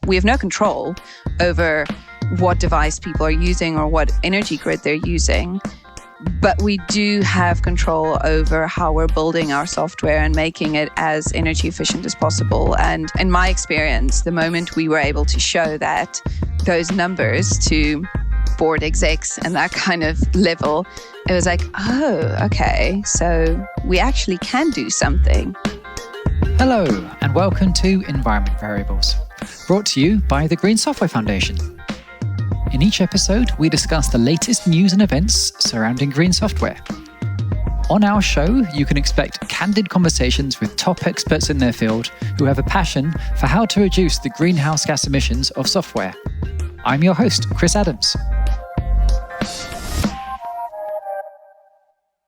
We have no control over what device people are using or what energy grid they're using. But we do have control over how we're building our software and making it as energy efficient as possible. And in my experience, the moment we were able to show that those numbers to board execs and that kind of level, it was like, oh, okay, so we actually can do something. Hello, and welcome to Environment Variables, brought to you by the Green Software Foundation. In each episode, we discuss the latest news and events surrounding green software. On our show, you can expect candid conversations with top experts in their field who have a passion for how to reduce the greenhouse gas emissions of software. I'm your host, Chris Adams.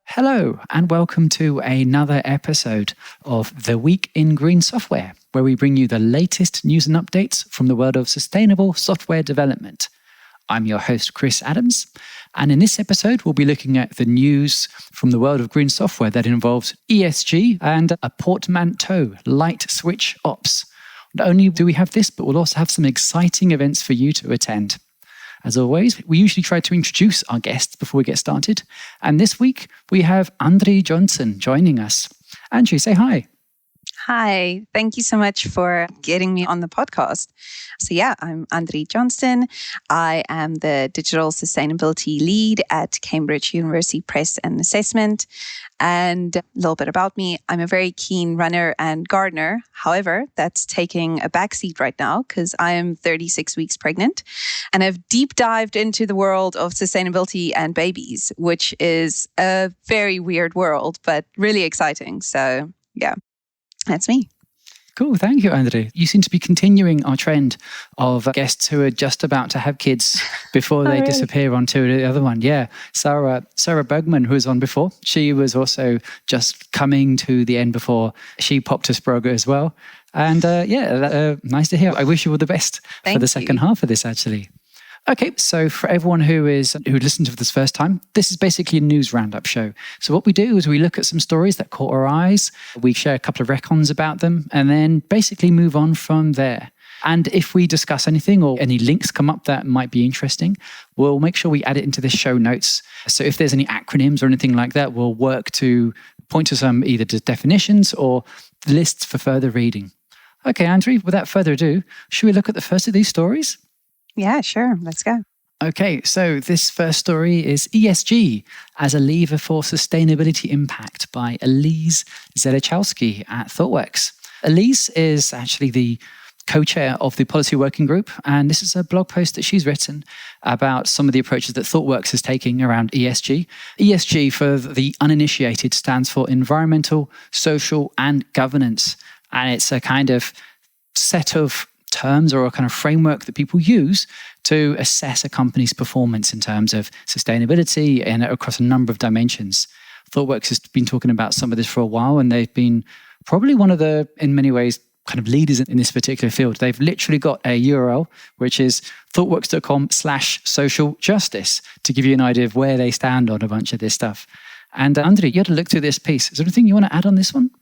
Hello, and welcome to another episode of The Week in Green Software, where we bring you the latest news and updates from the world of sustainable software development. I'm your host, Chris Adams, and in this episode, we'll be looking at the news from the world of green software that involves ESG and a portmanteau, light switch ops. Not only do we have this, but we'll also have some exciting events for you to attend. As always, we usually try to introduce our guests before we get started, and this week we have Andri Johnston joining us. Andri, say hi. Hi, thank you so much for getting me on the podcast. So I'm Andri Johnston. I am the Digital Sustainability Lead at Cambridge University Press and Assessment. And a little bit about me, I'm a very keen runner and gardener. However, that's taking a backseat right now because I am 36 weeks pregnant and I've deep dived into the world of sustainability and babies, which is a very weird world, but really exciting. So that's me. Cool. Thank you, Andri. You seem to be continuing our trend of guests who are just about to have kids before they disappear onto the other one. Yeah. Sarah Bergman, who was on before, she was also just coming to the end before she popped a Sprague as well. And nice to hear. I wish you all the best for the second half of this, actually. Okay, so for everyone who listened to this first time, this is basically a news roundup show. So what we do is we look at some stories that caught our eyes, we share a couple of recons about them, and then basically move on from there. And if we discuss anything or any links come up that might be interesting, we'll make sure we add it into the show notes. So if there's any acronyms or anything like that, we'll work to point to some either definitions or lists for further reading. Okay, Andri, without further ado, should we look at the first of these stories? Yeah, sure. Let's go. Okay, so this first story is ESG as a lever for sustainability impact by Elise Zelichowski at ThoughtWorks. Elise is actually the co-chair of the policy working group, and this is a blog post that she's written about some of the approaches that ThoughtWorks is taking around ESG. ESG, for the uninitiated, stands for environmental, social, and governance, and it's a kind of set of terms or a kind of framework that people use to assess a company's performance in terms of sustainability and across a number of dimensions. ThoughtWorks has been talking about some of this for a while, and they've been probably one of the, in many ways, kind of leaders in this particular field. They've literally got a URL, which is thoughtworks.com/social justice, to give you an idea of where they stand on a bunch of this stuff. And Andri, you had to look through this piece. Is there anything you want to add on this one?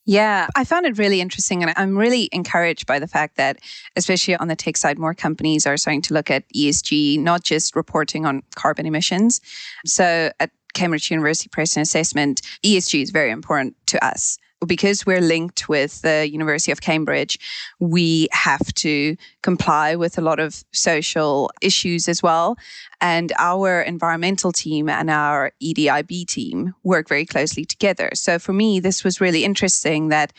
Yeah, I found it really interesting, and I'm really encouraged by the fact that, especially on the tech side, more companies are starting to look at ESG, not just reporting on carbon emissions. So at Cambridge University Press and Assessment, ESG is very important to us. Because we're linked with the University of Cambridge, we have to comply with a lot of social issues as well. And our environmental team and our EDIB team work very closely together. So for me, this was really interesting that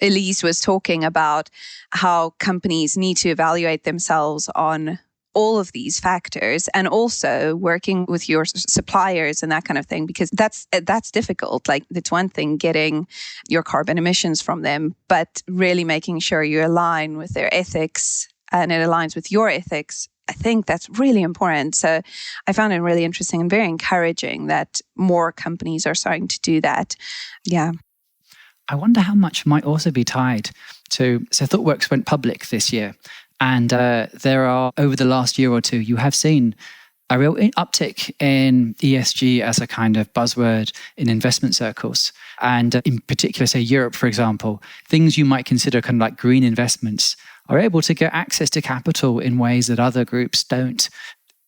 Elise was talking about how companies need to evaluate themselves on all of these factors, and also working with your suppliers and that kind of thing, because that's difficult. Like, it's one thing getting your carbon emissions from them, but really making sure you align with their ethics and it aligns with your ethics. I think that's really important. So I found it really interesting and very encouraging that more companies are starting to do that. Yeah. I wonder how much might also be tied to, so ThoughtWorks went public this year. And there are, over the last year or two, you have seen a real uptick in ESG as a kind of buzzword in investment circles. And in particular, say Europe, for example, things you might consider kind of like green investments are able to get access to capital in ways that other groups don't.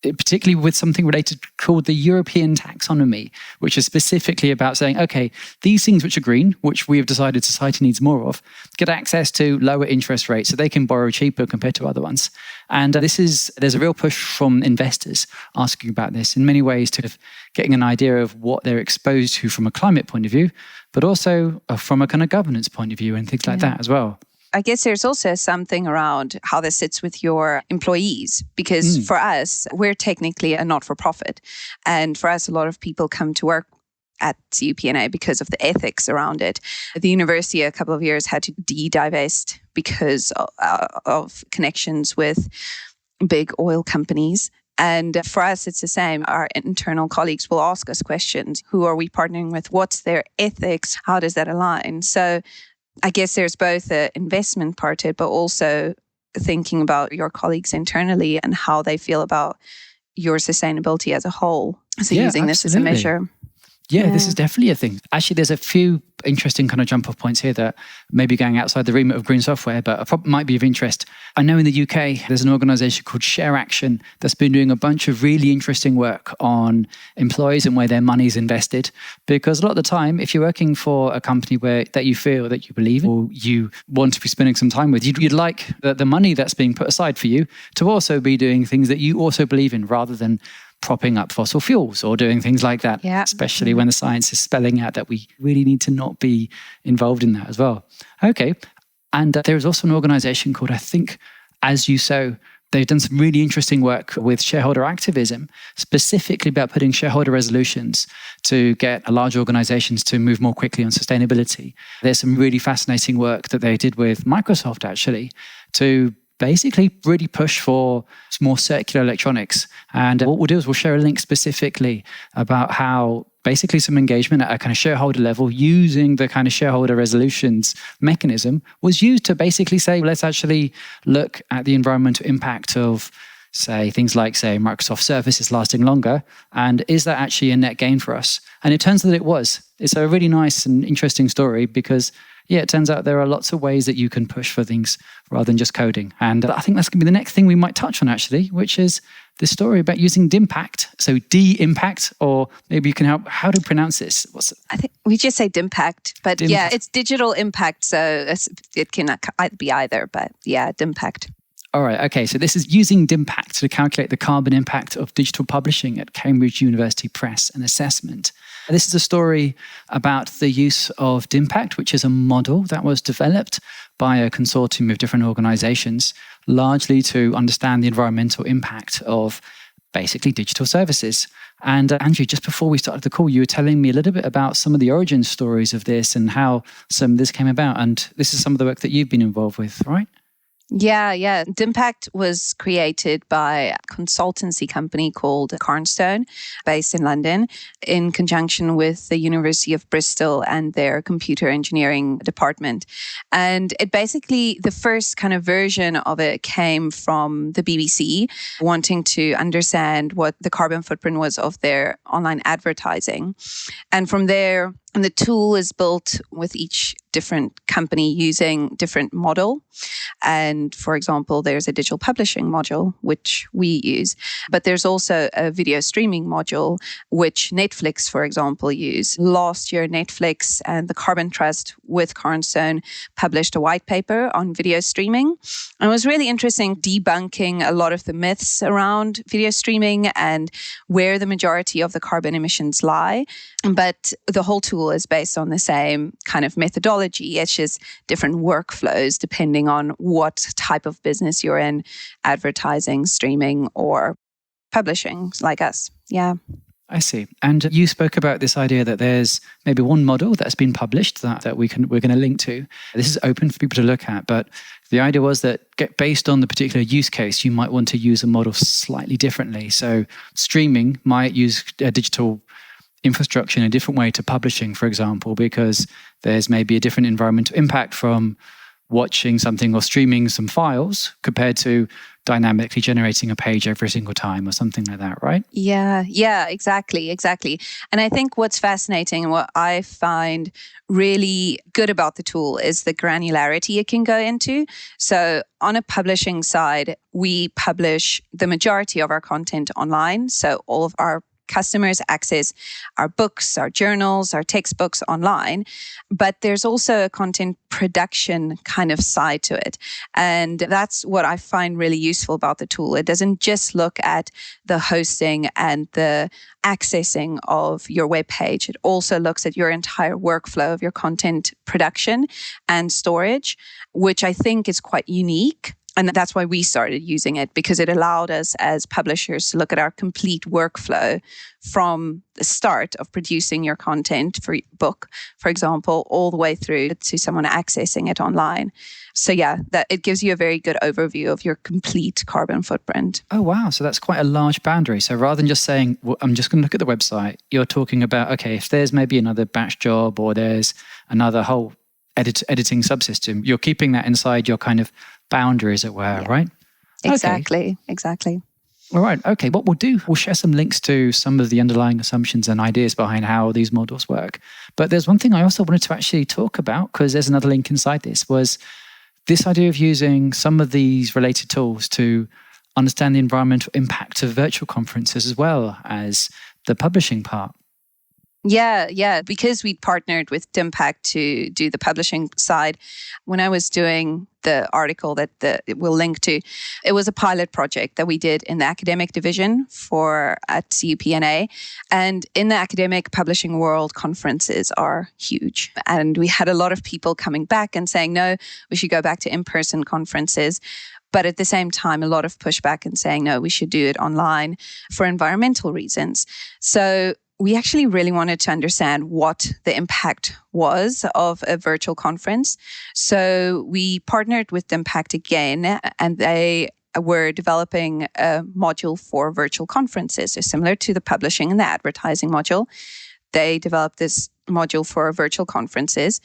Particularly with something related called the European taxonomy, which is specifically about saying, okay, these things which are green, which we have decided society needs more of, get access to lower interest rates so they can borrow cheaper compared to other ones. And there's a real push from investors asking about this in many ways, to getting an idea of what they're exposed to from a climate point of view, but also from a kind of governance point of view and things like that as well. I guess there's also something around how this sits with your employees, because for us, we're technically a not-for-profit. And for us, a lot of people come to work at CUPNA because of the ethics around it. The university a couple of years had to divest because of connections with big oil companies. And for us, it's the same. Our internal colleagues will ask us questions. Who are we partnering with? What's their ethics? How does that align? So I guess there's both an investment part to it, but also thinking about your colleagues internally and how they feel about your sustainability as a whole. So using this as a measure. Yeah, this is definitely a thing. Actually, there's a few interesting kind of jump off points here that may be going outside the remit of green software, but might be of interest. I know in the UK, there's an organisation called Share Action that's been doing a bunch of really interesting work on employees and where their money's invested. Because a lot of the time, if you're working for a company that you feel that you believe in, or you want to be spending some time with, you'd like the money that's being put aside for you to also be doing things that you also believe in, rather than propping up fossil fuels or doing things like that, especially when the science is spelling out that we really need to not be involved in that as well. Okay. And there is also an organization called, I think, As You Sow. They've done some really interesting work with shareholder activism, specifically about putting shareholder resolutions to get large organizations to move more quickly on sustainability. There's some really fascinating work that they did with Microsoft, actually, to basically really push for more circular electronics. And what we'll do is we'll share a link specifically about how basically some engagement at a kind of shareholder level using the kind of shareholder resolutions mechanism was used to basically say, let's actually look at the environmental impact of, say, things like, say, Microsoft services lasting longer. And is that actually a net gain for us? And it turns out it was. It's a really nice and interesting story because it turns out there are lots of ways that you can push for things rather than just coding. And I think that's going to be the next thing we might touch on, actually, which is this story about using DIMPACT. So DIMPACT, or maybe you can help. How to pronounce this? I think we just say DIMPACT, but DIMPACT. It's digital impact. So it can be either, but DIMPACT. All right, okay, so this is using DIMPACT to calculate the carbon impact of digital publishing at Cambridge University Press and Assessment. This is a story about the use of DIMPACT, which is a model that was developed by a consortium of different organizations, largely to understand the environmental impact of basically digital services. And Andrew, just before we started the call, you were telling me a little bit about some of the origin stories of this and how some of this came about. And this is some of the work that you've been involved with, right? Yeah. DIMPACT was created by a consultancy company called Cornerstone, based in London, in conjunction with the University of Bristol and their computer engineering department. And it basically, the first kind of version of it came from the BBC, wanting to understand what the carbon footprint was of their online advertising. And from there, and the tool is built with each different company using different model. And for example, there's a digital publishing module, which we use, but there's also a video streaming module, which Netflix, for example, use. Last year, Netflix and the Carbon Trust with Cornerstone published a white paper on video streaming. And it was really interesting, debunking a lot of the myths around video streaming and where the majority of the carbon emissions lie. But the whole tool is based on the same kind of methodology. It's just different workflows depending on what type of business you're in, advertising, streaming, or publishing, like us. Yeah. I see. And you spoke about this idea that there's maybe one model that's been published that we're going to link to. This is open for people to look at, but the idea was that based on the particular use case, you might want to use a model slightly differently. So streaming might use a digital infrastructure in a different way to publishing, for example, because there's maybe a different environmental impact from watching something or streaming some files compared to dynamically generating a page every single time or something like that, right? Yeah, exactly. And I think what's fascinating and what I find really good about the tool is the granularity it can go into. So on a publishing side, we publish the majority of our content online. So all of our customers access our books, our journals, our textbooks online. But there's also a content production kind of side to it. And that's what I find really useful about the tool. It doesn't just look at the hosting and the accessing of your web page. It also looks at your entire workflow of your content production and storage, which I think is quite unique. And that's why we started using it, because it allowed us as publishers to look at our complete workflow from the start of producing your content for your book, for example, all the way through to someone accessing it online. So yeah, that it gives you a very good overview of your complete carbon footprint. Oh, wow. So that's quite a large boundary. So rather than just saying, well, I'm just going to look at the website, you're talking about, okay, if there's maybe another batch job or there's another whole editing subsystem, you're keeping that inside your kind of boundary, as it were, right? Exactly. All right. Okay. What we'll do, we'll share some links to some of the underlying assumptions and ideas behind how these models work. But there's one thing I also wanted to actually talk about, because there's another link inside this, was this idea of using some of these related tools to understand the environmental impact of virtual conferences as well as the publishing part. Yeah. Because we partnered with DIMPACT to do the publishing side. When I was doing the article that it will link to, it was a pilot project that we did in the academic division at CUPNA. And in the academic publishing world, conferences are huge. And we had a lot of people coming back and saying, no, we should go back to in-person conferences. But at the same time, a lot of pushback and saying, no, we should do it online for environmental reasons. So we actually really wanted to understand what the impact was of a virtual conference. So we partnered with DIMPACT again, and they were developing a module for virtual conferences. So similar to the publishing and the advertising module, they developed this module for virtual conferences.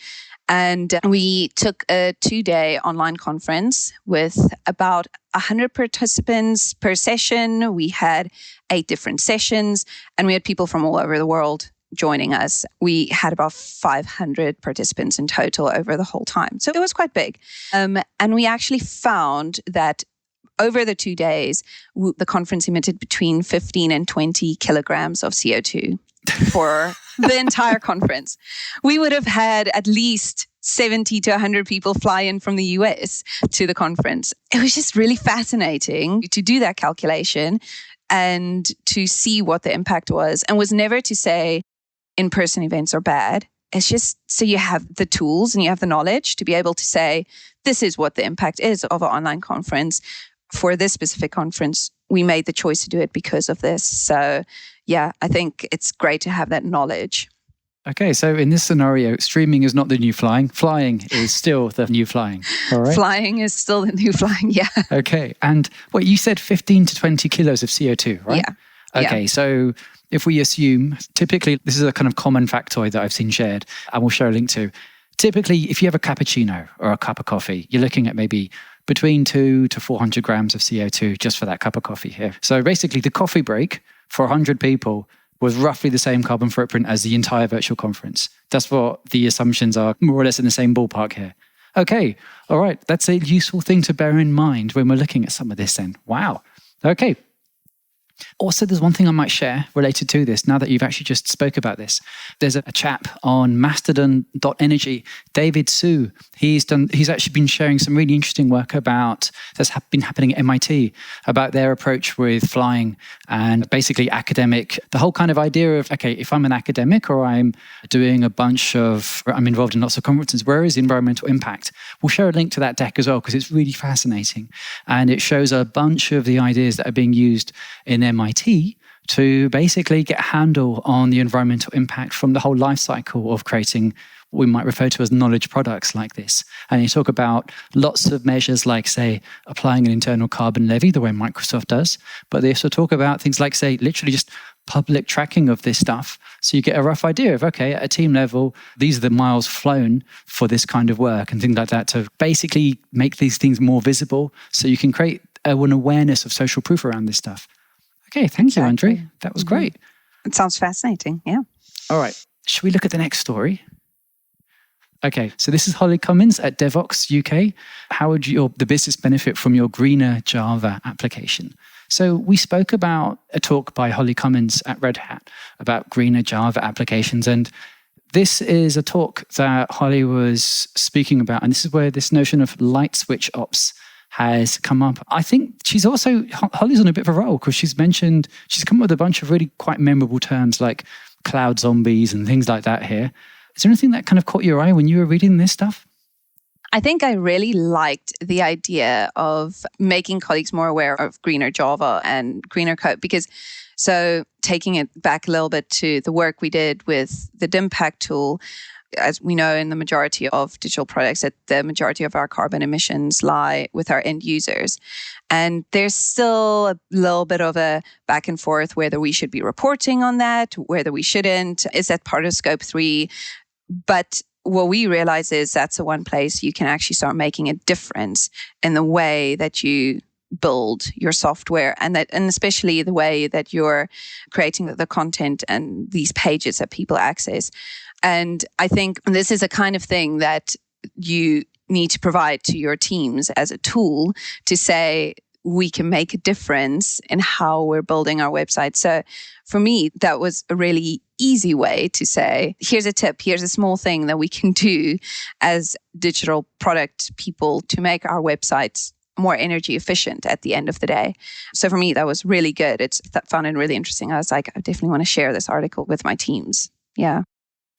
And we took a 2-day online conference with about 100 participants per session. We had 8 different sessions, and we had people from all over the world joining us. We had about 500 participants in total over the whole time. So it was quite big. And we actually found that over the 2 days, the conference emitted between 15 and 20 kilograms of CO2 for the entire conference. We would have had at least 70 to 100 people fly in from the US to the conference. It was just really fascinating to do that calculation and to see what the impact was, and was never to say in-person events are bad. It's just so you have the tools and you have the knowledge to be able to say, this is what the impact is of an online conference. For this specific conference, we made the choice to do it because of this. So yeah, I think it's great to have that knowledge. Okay, so in this scenario, streaming is not the new flying. Flying is still the new flying. All right. Flying is still the new flying, yeah. Okay, and what you said 15 to 20 kilos of CO2, right? Yeah. Okay, so if we assume, typically, this is a kind of common factoid that I've seen shared, and we'll share a link to. Typically, if you have a cappuccino or a cup of coffee, you're looking at maybe between 200 to 400 grams of CO2 just for that cup of coffee here. So basically, the coffee break for 100 people was roughly the same carbon footprint as the entire virtual conference. That's what the assumptions are, more or less in the same ballpark here. Okay, all right. That's a useful thing to bear in mind when we're looking at some of this then. Wow. Okay. Also, there's one thing I might share related to this, now that you've actually just spoke about this. There's a chap on Mastodon.energy, David Su. He's actually been sharing some really interesting work that's been happening at MIT about their approach with flying and basically the whole kind of idea of, okay, if I'm an academic or I'm involved in lots of conferences, where is the environmental impact? We'll share a link to that deck as well, because it's really fascinating. And it shows a bunch of the ideas that are being used in MIT to basically get a handle on the environmental impact from the whole life cycle of creating what we might refer to as knowledge products like this. And you talk about lots of measures like, say, applying an internal carbon levy, the way Microsoft does. But they also talk about things like, say, literally just public tracking of this stuff. So you get a rough idea of, okay, at a team level, these are the miles flown for this kind of work and things like that, to basically make these things more visible so you can create an awareness of social proof around this stuff. Okay, thank you, Andri. That was great. It sounds fascinating, yeah. All right, should we look at the next story? Okay, so this is Holly Cummins at Devox UK. How would the business benefit from your greener Java application? So we spoke about a talk by Holly Cummins at Red Hat about greener Java applications. And this is a talk that Holly was speaking about. And this is where this notion of light switch ops has come up. I think Holly's on a bit of a roll because she's come up with a bunch of really quite memorable terms like cloud zombies and things like that here. Is there anything that kind of caught your eye when you were reading this stuff? I think I really liked the idea of making colleagues more aware of greener Java and greener code because, so taking it back a little bit to the work we did with the DIMPACT tool, as we know in the majority of digital products that the majority of our carbon emissions lie with our end users. And there's still a little bit of a back and forth whether we should be reporting on that, whether we shouldn't. Is that part of Scope 3? But what we realize is that's the one place you can actually start making a difference in the way that you build your software and especially the way that you're creating the content and these pages that people access. And I think this is a kind of thing that you need to provide to your teams as a tool to say, we can make a difference in how we're building our website. So for me, that was a really easy way to say, here's a tip, here's a small thing that we can do as digital product people to make our websites more energy efficient at the end of the day. So for me, that was really good. I found it really interesting. I was like, I definitely want to share this article with my teams. Yeah.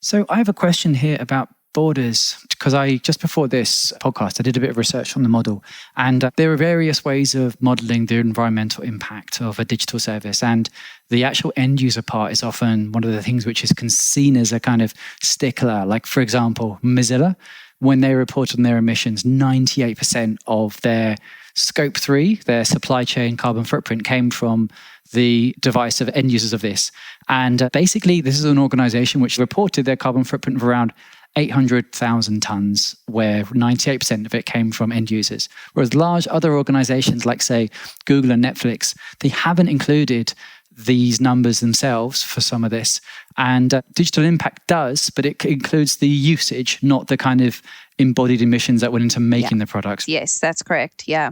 So I have a question here about borders, because just before this podcast, I did a bit of research on the model. And there are various ways of modeling the environmental impact of a digital service. And the actual end user part is often one of the things which is seen as a kind of stickler. Like, for example, Mozilla, when they report on their emissions, 98% of their Scope 3, their supply chain carbon footprint, came from the device of end users of this. And basically, this is an organization which reported their carbon footprint of around 800,000 tons, where 98% of it came from end users. Whereas large other organizations like, say, Google and Netflix, they haven't included these numbers themselves for some of this. And Digital Impact does, but it includes the usage, not the kind of embodied emissions that went into making the products. Yes, that's correct. Yeah.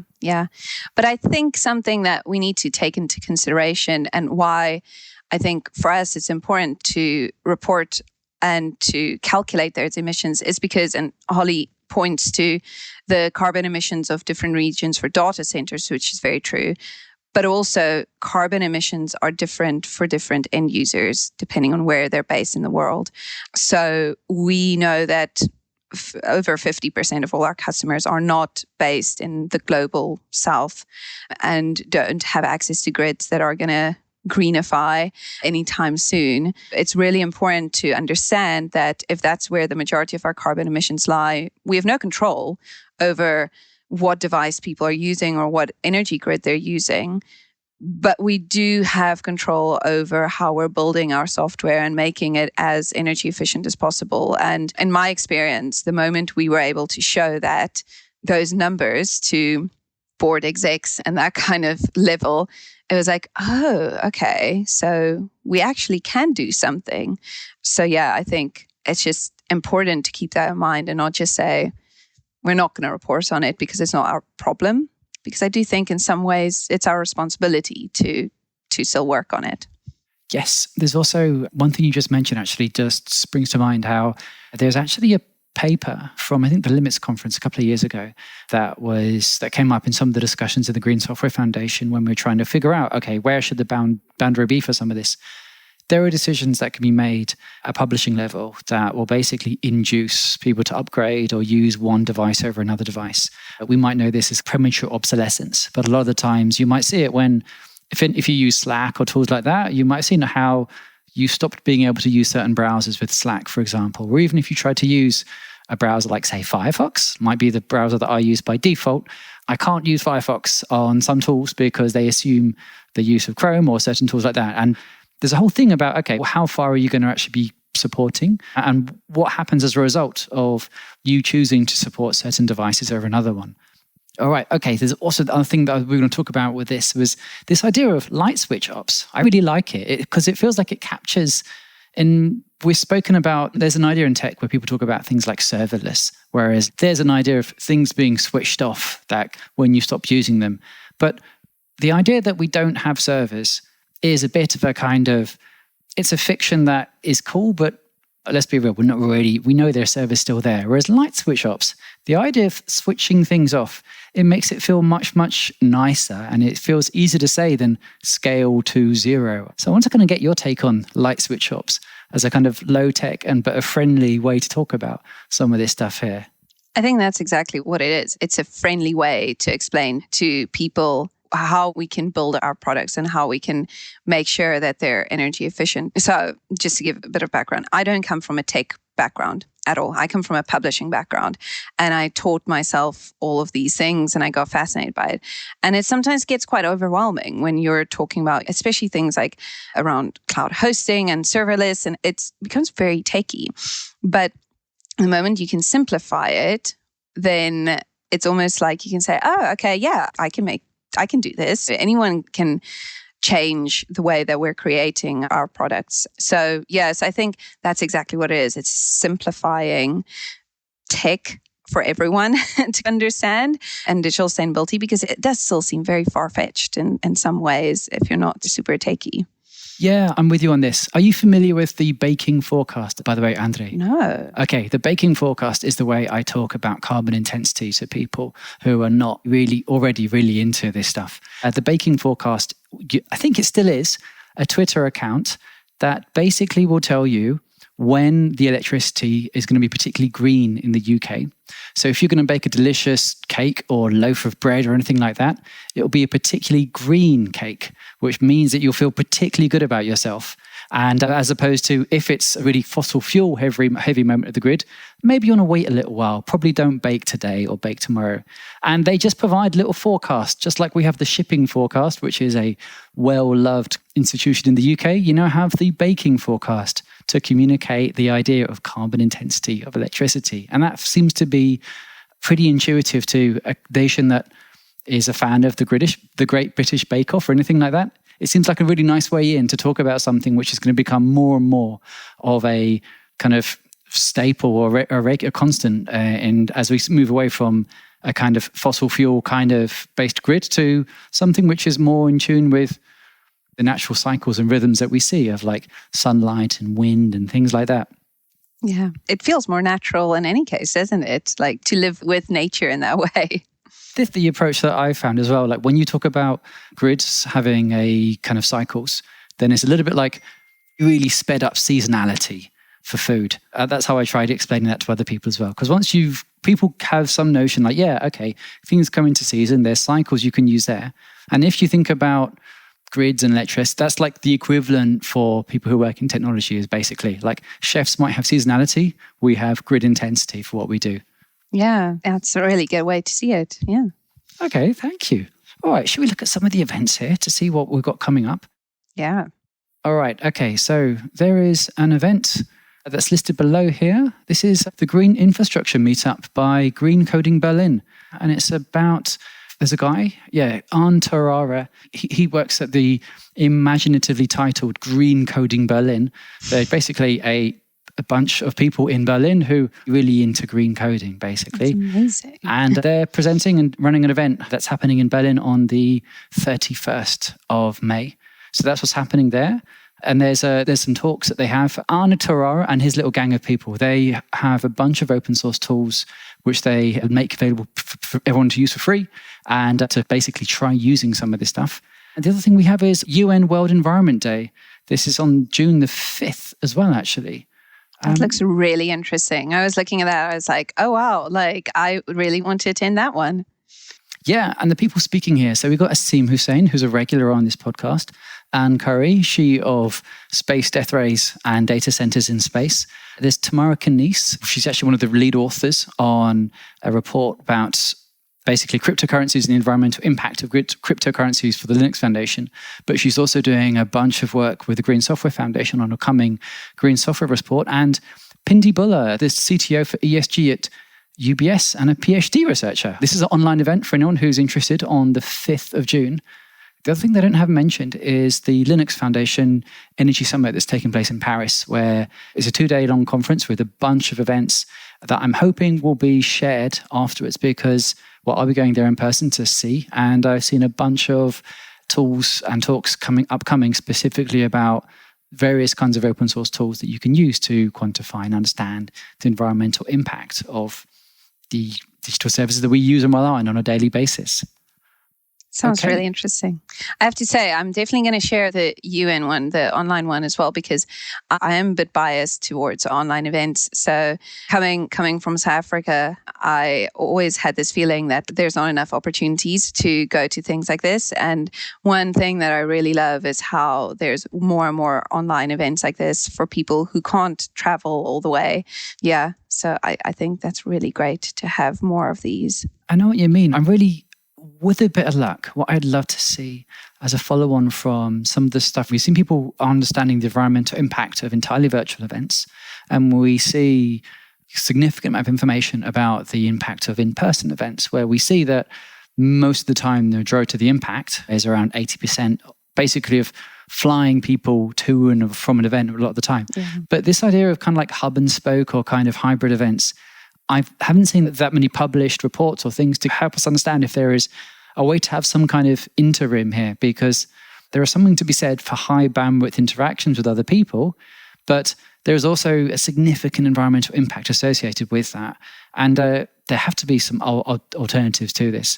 But I think something that we need to take into consideration and why I think for us it's important to report and to calculate those emissions is because, and Holly points to the carbon emissions of different regions for data centers, which is very true. But also carbon emissions are different for different end users, depending on where they're based in the world. So we know that over 50% of all our customers are not based in the global south and don't have access to grids that are going to greenify anytime soon. It's really important to understand that if that's where the majority of our carbon emissions lie, we have no control over what device people are using or what energy grid they're using. But we do have control over how we're building our software and making it as energy efficient as possible. And in my experience, the moment we were able to show those numbers to board execs and that kind of level, it was like, oh, okay, so we actually can do something. So yeah, I think it's just important to keep that in mind and not just say, we're not going to report on it because it's not our problem. Because I do think in some ways it's our responsibility to still work on it. Yes, there's also one thing you just mentioned actually just springs to mind, how there's actually a paper from, I think, the Limits conference a couple of years ago that came up in some of the discussions of the Green Software Foundation when we were trying to figure out, okay, where should the boundary be for some of this? There are decisions that can be made at publishing level that will basically induce people to upgrade or use one device over another device. We might know this as premature obsolescence, but a lot of the times you might see it when, if you use Slack or tools like that, you might see how you stopped being able to use certain browsers with Slack, for example, or even if you try to use a browser like, say, Firefox, might be the browser that I use by default. I can't use Firefox on some tools because they assume the use of Chrome or certain tools like that. And there's a whole thing about, okay, well, how far are you going to actually be supporting? And what happens as a result of you choosing to support certain devices over another one? All right. Okay. There's also the other thing that we're going to talk about with this was this idea of light switch ops. I really like it because it feels like it captures, and we've spoken about, there's an idea in tech where people talk about things like serverless, whereas there's an idea of things being switched off that when you stop using them. But the idea that we don't have servers is a bit of a kind of, it's a fiction that is cool, but let's be real, we're not really, we know their server's still there. Whereas light switch ops, the idea of switching things off, it makes it feel much, much nicer, and it feels easier to say than scale to zero. So I want to kind of get your take on light switch ops as a kind of low tech but a friendly way to talk about some of this stuff here. I think that's exactly what it is. It's a friendly way to explain to people how we can build our products and how we can make sure that they're energy efficient. So just to give a bit of background, I don't come from a tech background at all. I come from a publishing background, and I taught myself all of these things and I got fascinated by it. And it sometimes gets quite overwhelming when you're talking about, especially things like around cloud hosting and serverless, and it becomes very techy. But the moment you can simplify it, then it's almost like you can say, oh, okay, yeah, I can do this. Anyone can change the way that we're creating our products. So yes, I think that's exactly what it is. It's simplifying tech for everyone to understand, and digital sustainability, because it does still seem very far-fetched in some ways if you're not super techy. Yeah, I'm with you on this. Are you familiar with the baking forecast, by the way, Andri? No. Okay, the baking forecast is the way I talk about carbon intensity to people who are not really already really into this stuff. The baking forecast, I think it still is, a Twitter account that basically will tell you when the electricity is going to be particularly green in the UK. So if you're going to bake a delicious cake or loaf of bread or anything like that, it will be a particularly green cake, which means that you'll feel particularly good about yourself. And as opposed to if it's a really fossil fuel heavy moment of the grid, maybe you want to wait a little while. Probably don't bake today or bake tomorrow. And they just provide little forecasts, just like we have the shipping forecast, which is a well-loved institution in the UK. You now have the baking forecast to communicate the idea of carbon intensity of electricity. And that seems to be pretty intuitive to a nation that is a fan of the Great British Bake Off or anything like that. It seems like a really nice way in to talk about something which is going to become more and more of a kind of staple or a constant. And as we move away from a kind of fossil fuel kind of based grid to something which is more in tune with the natural cycles and rhythms that we see of like sunlight and wind and things like that. Yeah, it feels more natural in any case, doesn't it? Like to live with nature in that way. This is the approach that I found as well. Like when you talk about grids having a kind of cycles, then it's a little bit like really sped up seasonality for food. That's how I tried explaining that to other people as well. Because once people have some notion like, yeah, okay, things come into season, there's cycles you can use there. And if you think about grids and electricity, that's like the equivalent for people who work in technology is basically like chefs might have seasonality, we have grid intensity for what we do. Yeah, that's a really good way to see it. Yeah. Okay, thank you. All right, should we look at some of the events here to see what we've got coming up? Yeah. All right, okay, so there is an event that's listed below here. This is the Green Infrastructure Meetup by Green Coding Berlin. And it's about, there's a guy, Arne Tarara. He works at the imaginatively titled Green Coding Berlin. They're basically a bunch of people in Berlin who are really into green coding, basically. That's amazing. And they're presenting and running an event that's happening in Berlin on the 31st of May. So that's what's happening there. And there's some talks that they have. Arne Tarara and his little gang of people, they have a bunch of open source tools which they make available for everyone to use for free and to basically try using some of this stuff. And the other thing we have is UN World Environment Day. This is on June the 5th as well, actually. That looks really interesting. I was looking at that. I was like, oh, wow. Like, I really want to attend that one. Yeah. And the people speaking here. So we've got Asim Hussain, who's a regular on this podcast. Anne Curry, she of Space Death Rays and Data Centers in Space. There's Tamara Kanice. She's actually one of the lead authors on a report about basically cryptocurrencies and the environmental impact of cryptocurrencies for the Linux Foundation. But she's also doing a bunch of work with the Green Software Foundation on a coming Green Software report. And Pindi Buller, the CTO for ESG at UBS and a PhD researcher. This is an online event for anyone who's interested on the 5th of June. The other thing they don't have mentioned is the Linux Foundation Energy Summit that's taking place in Paris, where it's a 2-day long conference with a bunch of events that I'm hoping will be shared afterwards because, well, I'll be going there in person to see, and I've seen a bunch of tools and talks upcoming specifically about various kinds of open source tools that you can use to quantify and understand the environmental impact of the digital services that we use and rely on a daily basis. Sounds really interesting. I have to say, I'm definitely going to share the UN one, the online one as well, because I am a bit biased towards online events. So coming from South Africa, I always had this feeling that there's not enough opportunities to go to things like this. And one thing that I really love is how there's more and more online events like this for people who can't travel all the way. Yeah. So I think that's really great to have more of these. I know what you mean. With a bit of luck, what I'd love to see as a follow-on from some of the stuff, we've seen people understanding the environmental impact of entirely virtual events, and we see a significant amount of information about the impact of in-person events, where we see that most of the time, the majority of the impact is around 80%, basically of flying people to and from an event a lot of the time. Yeah. But this idea of kind of like hub and spoke or kind of hybrid events, I haven't seen that many published reports or things to help us understand if there is a way to have some kind of interim here, because there is something to be said for high bandwidth interactions with other people, but there's also a significant environmental impact associated with that. And there have to be some alternatives to this.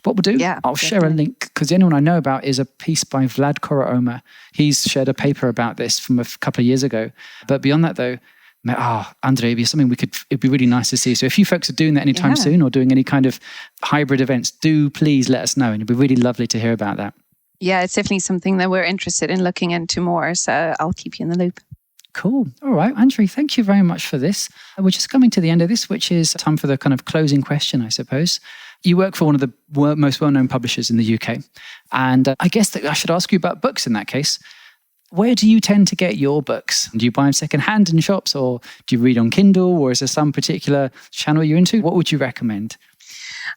What we'll do, I'll share a link, because the only one I know about is a piece by Vlad Korooma. He's shared a paper about this from a couple of years ago. But beyond that, though, Andri, it'd be something it'd be really nice to see. So if you folks are doing that anytime soon or doing any kind of hybrid events, do please let us know. And it'd be really lovely to hear about that. Yeah, it's definitely something that we're interested in looking into more. So I'll keep you in the loop. Cool. All right, Andri, thank you very much for this. We're just coming to the end of this, which is time for the kind of closing question, I suppose. You work for one of the most well-known publishers in the UK. And I guess that I should ask you about books in that case. Where do you tend to get your books? Do you buy them secondhand in shops, or do you read on Kindle, or is there some particular channel you're into? What would you recommend?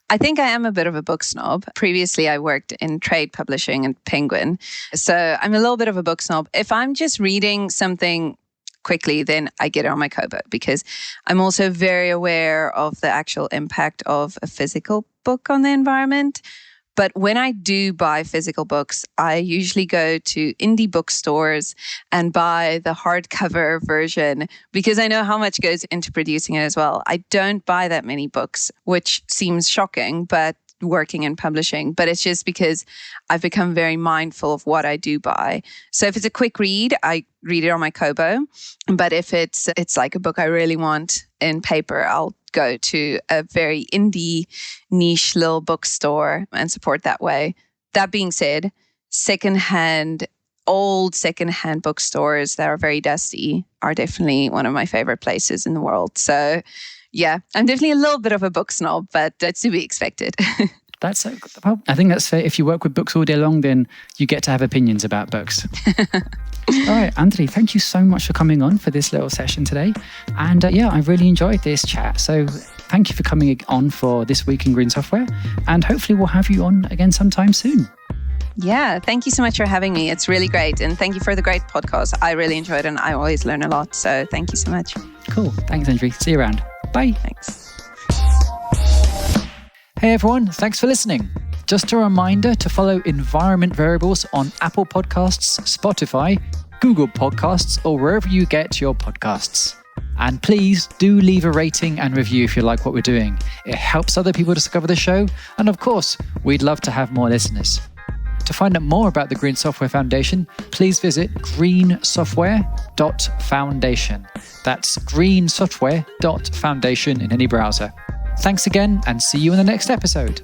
I think I am a bit of a book snob. Previously, I worked in trade publishing and Penguin. So I'm a little bit of a book snob. If I'm just reading something quickly, then I get it on my Kobo, because I'm also very aware of the actual impact of a physical book on the environment. But when I do buy physical books, I usually go to indie bookstores and buy the hardcover version, because I know how much goes into producing it as well. I don't buy that many books, which seems shocking, but working in publishing, but it's just because I've become very mindful of what I do buy. So if it's a quick read, I read it on my Kobo. But if it's like a book I really want in paper, I'll go to a very indie niche little bookstore and support that way. That being said, old secondhand bookstores that are very dusty are definitely one of my favorite places in the world. So yeah, I'm definitely a little bit of a book snob, but that's to be expected. I think that's fair. If you work with books all day long, then you get to have opinions about books. All right, Andri, thank you so much for coming on for this little session today. And I really enjoyed this chat. So thank you for coming on for This Week in Green Software. And hopefully we'll have you on again sometime soon. Yeah, thank you so much for having me. It's really great. And thank you for the great podcast. I really enjoyed it and I always learn a lot. So thank you so much. Cool. Thanks, Andri. See you around. Bye. Thanks. Hey everyone, thanks for listening. Just a reminder to follow Environment Variables on Apple Podcasts, Spotify, Google Podcasts, or wherever you get your podcasts. And please do leave a rating and review if you like what we're doing. It helps other people discover the show. And of course, we'd love to have more listeners. To find out more about the Green Software Foundation, please visit greensoftware.foundation. That's greensoftware.foundation in any browser. Thanks again, and see you in the next episode.